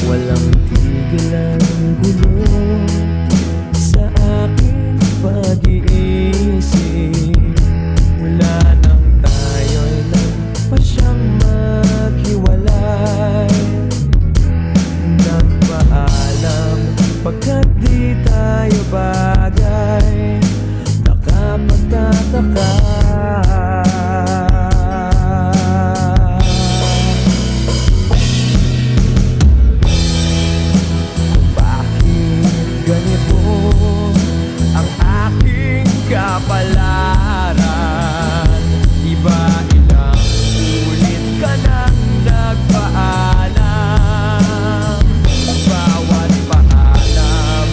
Walang tigil ang gulo sa aking pag-iisip. Mula nang tayo'y nagpasyang maghiwalay, nagpaalam pagkat di tayo bagay. Nakapagtataka, ganito ang aking kapalaran. Iba ilang ulit ka nang nagpaalam. Bawat paalam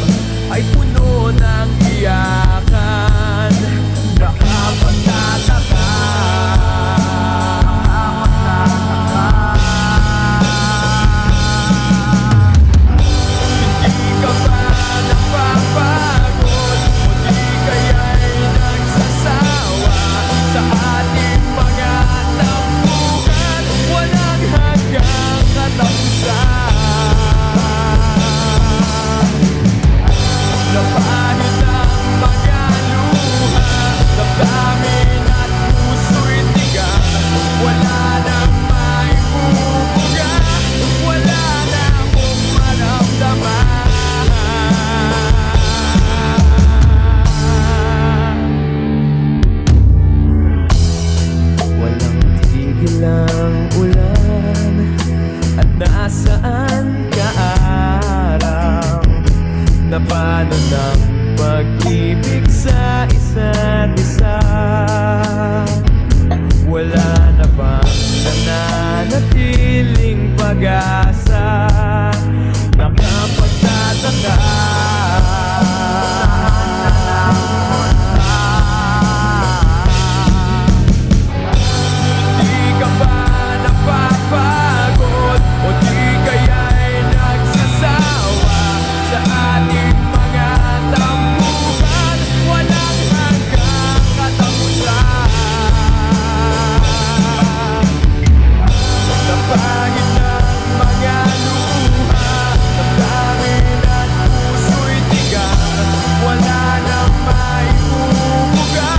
ay puno ng iyakan. Nakapagtataka, hindi ka ba napapagod? O di kaya'y nagsasawa sa ating mga tampuhan? Walang hanggang katapusan. Napahid ang mga luha, damdamin at puso'y tigang. Wala nang maibubuga, wala na akong maramdaman. Walang tigil ang ulan, at nasaan ka araw? Na paano ng pag-ibig sa isa't isa? Wala na bang nananatiling pag-asa? Nakapagtataka, hindi ka ba napapagod? O di kaya'y nagsasawa sa ating mga tampuhan? Walang hanggang katapusan. Napahid ng mga luha, damdamin at puso'y tigang. Wala nang maibubuga,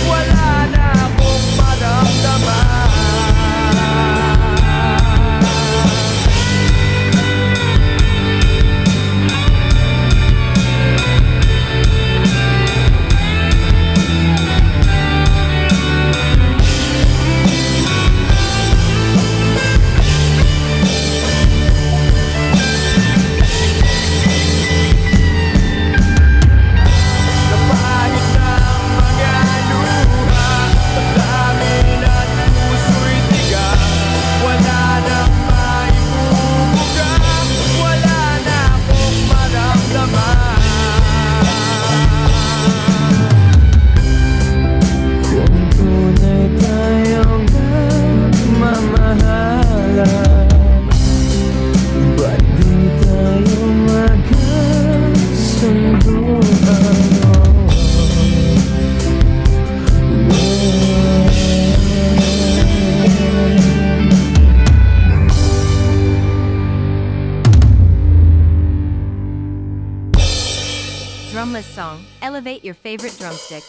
wala na akong maramdaman. Napahid ng mga luha, damdamin at puso'y tigang. Wala nang maibubuga, wala na akong maramdaman. Kung tunay tayong nagmamahalan, ba't di tayo magkasunduan? Drumless song. Elevate your favorite drumstick.